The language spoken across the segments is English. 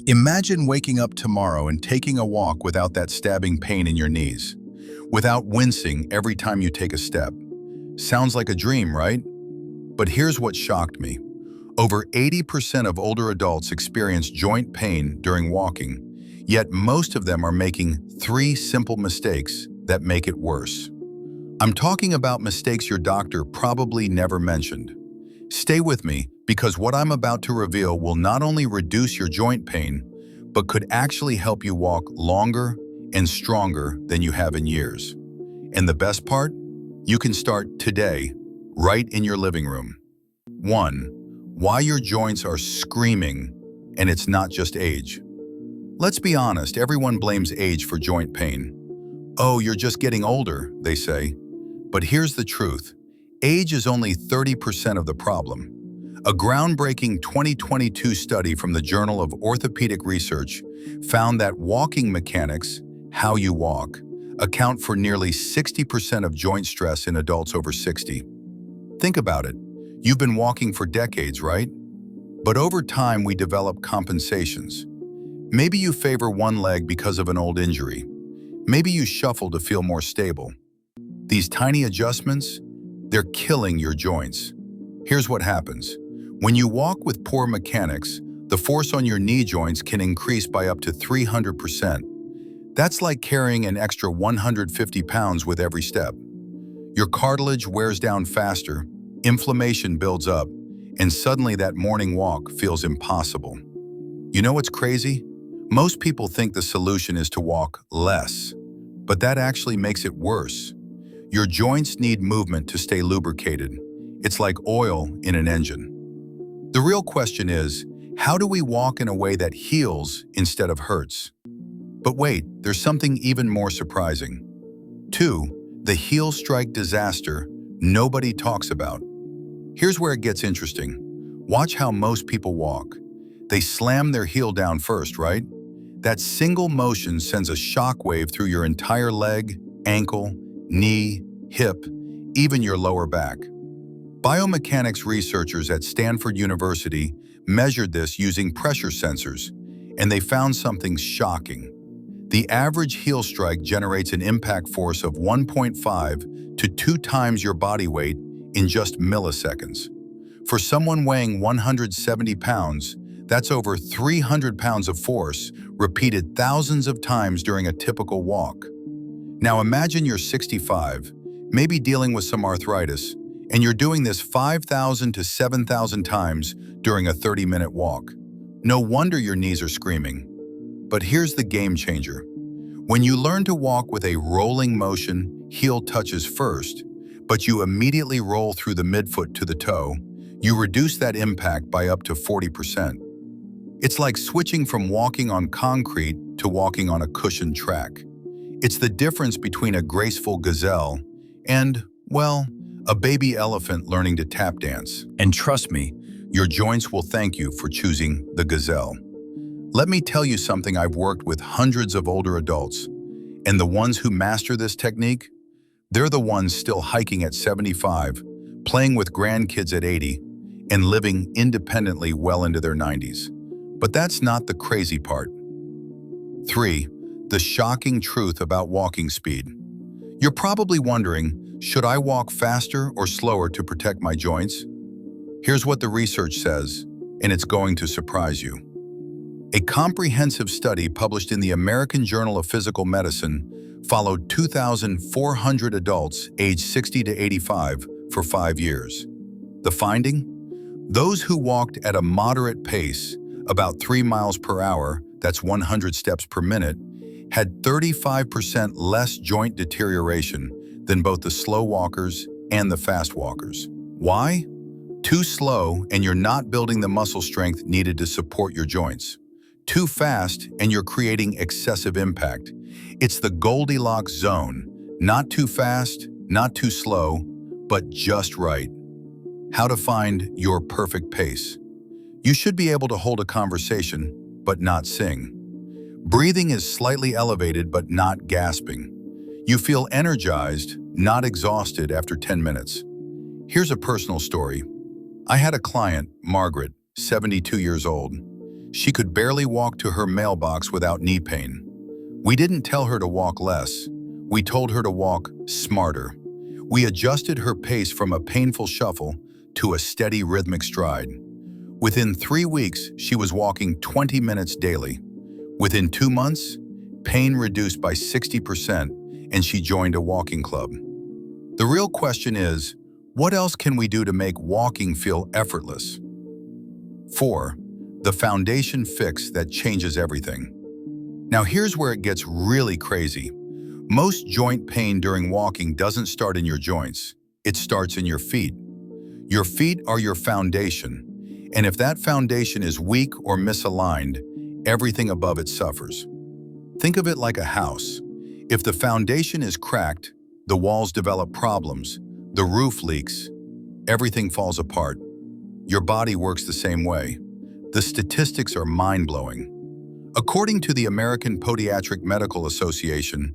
Imagine waking up tomorrow and taking a walk without that stabbing pain in your knees, without wincing every time you take a step. Sounds like a dream, right? But here's what shocked me. Over 80% of older adults experience joint pain during walking, yet most of them are making three simple mistakes that make it worse. I'm talking about mistakes your doctor probably never mentioned. Stay with me because what I'm about to reveal will not only reduce your joint pain, but could actually help you walk longer and stronger than you have in years. And the best part? You can start today, right in your living room. 1. Why your joints are screaming, and it's not just age. Let's be honest, everyone blames age for joint pain. Oh, you're just getting older, they say. But here's the truth. Age is only 30% of the problem. A groundbreaking 2022 study from the Journal of Orthopedic Research found that walking mechanics, how you walk, account for nearly 60% of joint stress in adults over 60. Think about it. You've been walking for decades, right? But over time, we develop compensations. Maybe you favor one leg because of an old injury. Maybe you shuffle to feel more stable. These tiny adjustments, they're killing your joints. Here's what happens. When you walk with poor mechanics, the force on your knee joints can increase by up to 300%. That's like carrying an extra 150 pounds with every step. Your cartilage wears down faster, inflammation builds up, and suddenly that morning walk feels impossible. You know what's crazy? Most people think the solution is to walk less, but that actually makes it worse. Your joints need movement to stay lubricated. It's like oil in an engine. The real question is, how do we walk in a way that heals instead of hurts? But wait, there's something even more surprising. 2. The heel strike disaster nobody talks about. Here's where it gets interesting. Watch how most people walk. They slam their heel down first, right? That single motion sends a shockwave through your entire leg, ankle, knee, hip, even your lower back. Biomechanics researchers at Stanford University measured this using pressure sensors, and they found something shocking. The average heel strike generates an impact force of 1.5 to 2 times your body weight in just milliseconds. For someone weighing 170 pounds, that's over 300 pounds of force repeated thousands of times during a typical walk. Now imagine you're 65, maybe dealing with some arthritis, and you're doing this 5,000 to 7,000 times during a 30-minute walk. No wonder your knees are screaming. But here's the game changer. When you learn to walk with a rolling motion, heel touches first, but you immediately roll through the midfoot to the toe, you reduce that impact by up to 40%. It's like switching from walking on concrete to walking on a cushioned track. It's the difference between a graceful gazelle and, well, a baby elephant learning to tap dance. And trust me, your joints will thank you for choosing the gazelle. Let me tell you something. I've worked with hundreds of older adults, and the ones who master this technique, they're the ones still hiking at 75, playing with grandkids at 80, and living independently well into their 90s. But that's not the crazy part. 3. The shocking truth about walking speed. You're probably wondering, should I walk faster or slower to protect my joints? Here's what the research says, and it's going to surprise you. A comprehensive study published in the American Journal of Physical Medicine followed 2,400 adults aged 60 to 85 for 5 years. The finding? Those who walked at a moderate pace, about 3 miles per hour, that's 100 steps per minute, had 35% less joint deterioration than both the slow walkers and the fast walkers. Why? Too slow and you're not building the muscle strength needed to support your joints. Too fast and you're creating excessive impact. It's the Goldilocks zone. Not too fast, not too slow, but just right. How to find your perfect pace. You should be able to hold a conversation, but not sing. Breathing is slightly elevated, but not gasping. You feel energized, not exhausted after 10 minutes. Here's a personal story. I had a client, Margaret, 72 years old. She could barely walk to her mailbox without knee pain. We didn't tell her to walk less. We told her to walk smarter. We adjusted her pace from a painful shuffle to a steady rhythmic stride. Within 3 weeks, she was walking 20 minutes daily. Within 2 months, pain reduced by 60% and she joined a walking club. The real question is, what else can we do to make walking feel effortless? 4. The foundation fix that changes everything. Now here's where it gets really crazy. Most joint pain during walking doesn't start in your joints. It starts in your feet. Your feet are your foundation, and if that foundation is weak or misaligned, everything above it suffers. Think of it like a house. If the foundation is cracked, the walls develop problems, the roof leaks, everything falls apart. Your body works the same way. The statistics are mind-blowing. According to the American Podiatric Medical Association,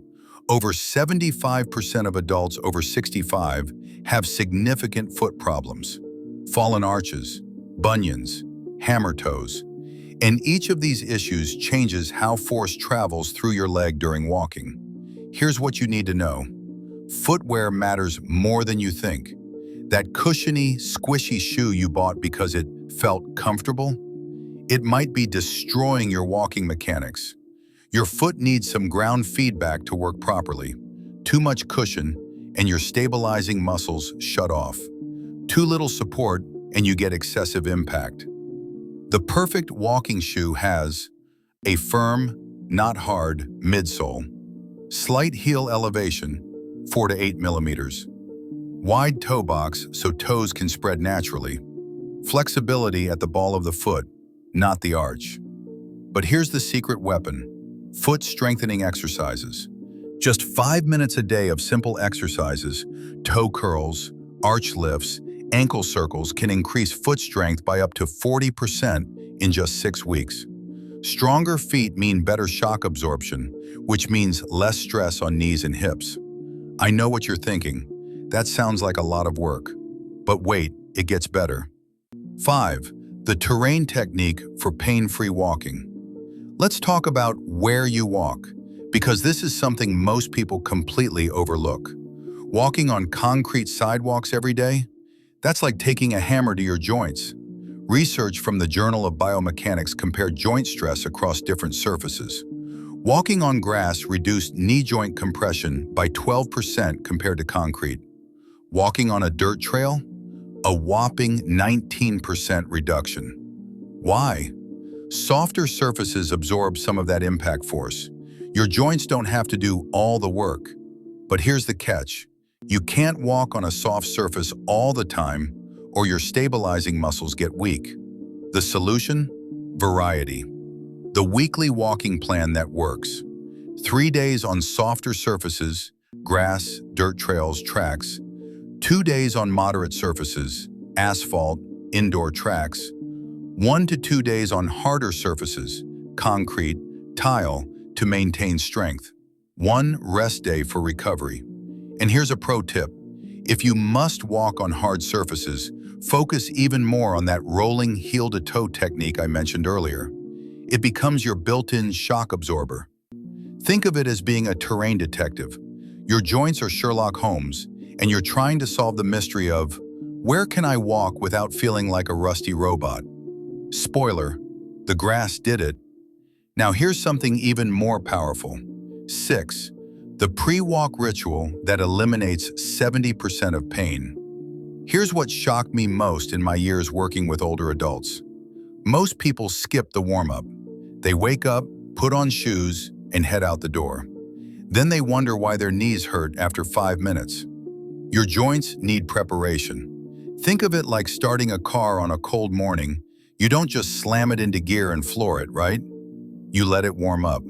over 75% of adults over 65 have significant foot problems, fallen arches, bunions, hammer toes, and each of these issues changes how force travels through your leg during walking. Here's what you need to know. Footwear matters more than you think. That cushiony, squishy shoe you bought because it felt comfortable, it might be destroying your walking mechanics. Your foot needs some ground feedback to work properly. Too much cushion, and your stabilizing muscles shut off. Too little support, and you get excessive impact. The perfect walking shoe has a firm, not hard, midsole, slight heel elevation, 4 to 8 millimeters, wide toe box so toes can spread naturally, flexibility at the ball of the foot, not the arch. But here's the secret weapon. Foot strengthening exercises. Just 5 minutes a day of simple exercises, toe curls, arch lifts, ankle circles can increase foot strength by up to 40% in just 6 weeks. Stronger feet mean better shock absorption, which means less stress on knees and hips. I know what you're thinking. That sounds like a lot of work. But wait, it gets better. 5. The terrain technique for pain-free walking. Let's talk about where you walk, because this is something most people completely overlook. Walking on concrete sidewalks every day? That's like taking a hammer to your joints. Research from the Journal of Biomechanics compared joint stress across different surfaces. Walking on grass reduced knee joint compression by 12% compared to concrete. Walking on a dirt trail? A whopping 19% reduction. Why? Softer surfaces absorb some of that impact force. Your joints don't have to do all the work. But here's the catch. You can't walk on a soft surface all the time, or your stabilizing muscles get weak. The solution? Variety. The weekly walking plan that works. 3 days on softer surfaces, grass, dirt trails, tracks. 2 days on moderate surfaces, asphalt, indoor tracks. 1 to 2 days on harder surfaces, concrete, tile, to maintain strength. 1 rest day for recovery. And here's a pro tip. If you must walk on hard surfaces, focus even more on that rolling heel-to-toe technique I mentioned earlier. It becomes your built-in shock absorber. Think of it as being a terrain detective. Your joints are Sherlock Holmes, and you're trying to solve the mystery of, where can I walk without feeling like a rusty robot? Spoiler, the grass did it. Now here's something even more powerful. 6. The pre-walk ritual that eliminates 70% of pain. Here's what shocked me most in my years working with older adults. Most people skip the warm-up. They wake up, put on shoes, and head out the door. Then they wonder why their knees hurt after 5 minutes. Your joints need preparation. Think of it like starting a car on a cold morning. You don't just slam it into gear and floor it, right? You let it warm up.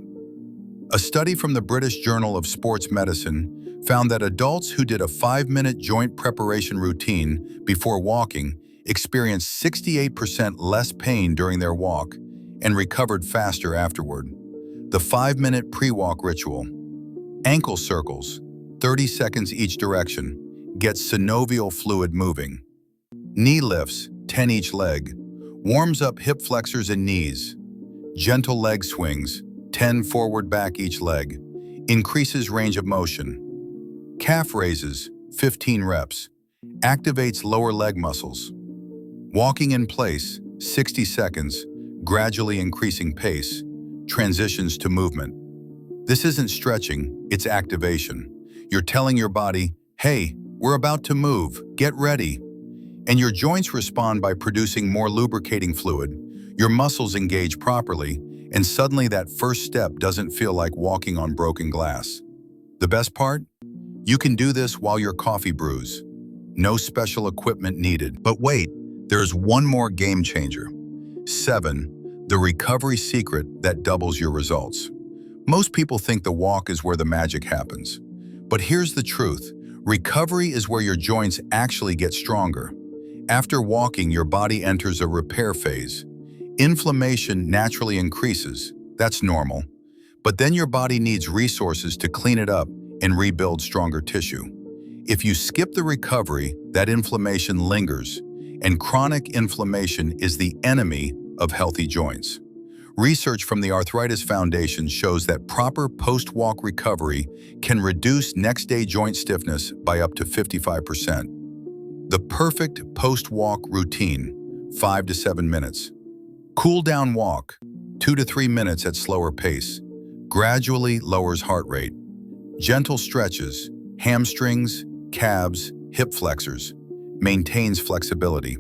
A study from the British Journal of Sports Medicine found that adults who did a 5-minute joint preparation routine before walking experienced 68% less pain during their walk and recovered faster afterward. The 5-minute pre-walk ritual. Ankle circles, 30 seconds each direction, get synovial fluid moving. Knee lifts, 10 each leg, warms up hip flexors and knees. Gentle leg swings, 10 forward back each leg, increases range of motion. Calf raises, 15 reps, activates lower leg muscles. Walking in place, 60 seconds, gradually increasing pace, transitions to movement. This isn't stretching, it's activation. You're telling your body, hey, we're about to move, get ready. And your joints respond by producing more lubricating fluid, your muscles engage properly, and suddenly that first step doesn't feel like walking on broken glass. The best part? You can do this while your coffee brews. No special equipment needed. But wait, there's one more game changer. 7. The recovery secret that doubles your results. Most people think the walk is where the magic happens. But here's the truth. Recovery is where your joints actually get stronger. After walking, your body enters a repair phase. Inflammation naturally increases. That's normal. But then your body needs resources to clean it up and rebuild stronger tissue. If you skip the recovery, that inflammation lingers, and chronic inflammation is the enemy of healthy joints. Research from the Arthritis Foundation shows that proper post-walk recovery can reduce next-day joint stiffness by up to 55%. The perfect post-walk routine, 5 to 7 minutes. Cool-down walk, 2 to 3 minutes at slower pace, gradually lowers heart rate. Gentle stretches, hamstrings, calves, hip flexors, maintains flexibility.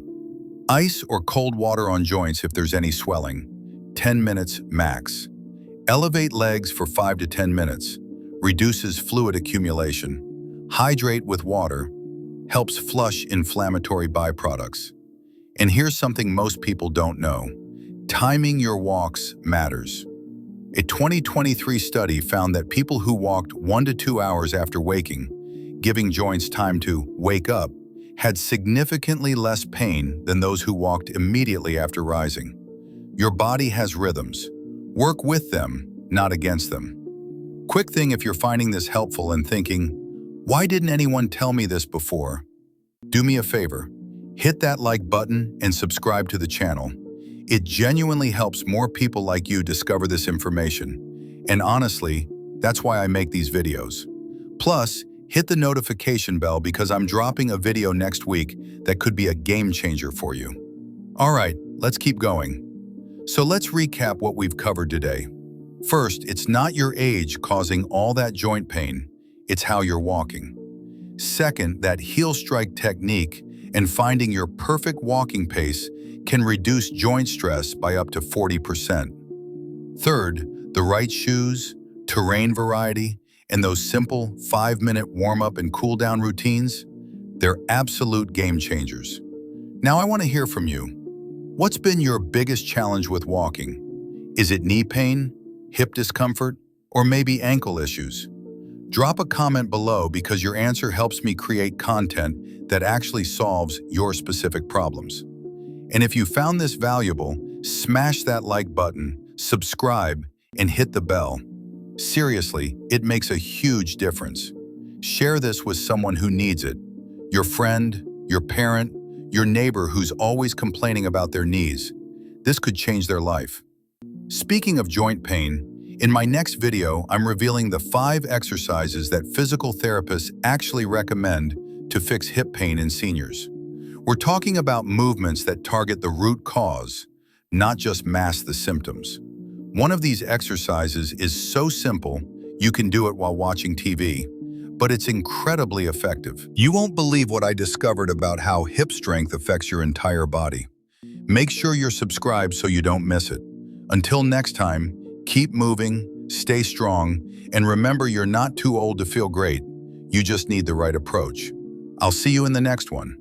Ice or cold water on joints if there's any swelling, 10 minutes max. Elevate legs for 5 to 10 minutes, reduces fluid accumulation. Hydrate with water, helps flush inflammatory byproducts. And here's something most people don't know. Timing your walks matters. A 2023 study found that people who walked 1 to 2 hours after waking, giving joints time to wake up, had significantly less pain than those who walked immediately after rising. Your body has rhythms. Work with them, not against them. Quick thing if you're finding this helpful and thinking, why didn't anyone tell me this before? Do me a favor, hit that like button and subscribe to the channel. It genuinely helps more people like you discover this information. And honestly, that's why I make these videos. Plus, hit the notification bell because I'm dropping a video next week that could be a game changer for you. All right, let's keep going. So let's recap what we've covered today. First, it's not your age causing all that joint pain, it's how you're walking. Second, that heel strike technique and finding your perfect walking pace can reduce joint stress by up to 40%. Third, the right shoes, terrain variety, and those simple 5-minute warm-up and cool-down routines, they're absolute game changers. Now I want to hear from you. What's been your biggest challenge with walking? Is it knee pain, hip discomfort, or maybe ankle issues? Drop a comment below because your answer helps me create content that actually solves your specific problems. And if you found this valuable, smash that like button, subscribe, and hit the bell. Seriously, it makes a huge difference. Share this with someone who needs it. Your friend, your parent, your neighbor who's always complaining about their knees. This could change their life. Speaking of joint pain, in my next video, I'm revealing the 5 exercises that physical therapists actually recommend to fix hip pain in seniors. We're talking about movements that target the root cause, not just mask the symptoms. One of these exercises is so simple, you can do it while watching TV, but it's incredibly effective. You won't believe what I discovered about how hip strength affects your entire body. Make sure you're subscribed so you don't miss it. Until next time, keep moving, stay strong, and remember you're not too old to feel great. You just need the right approach. I'll see you in the next one.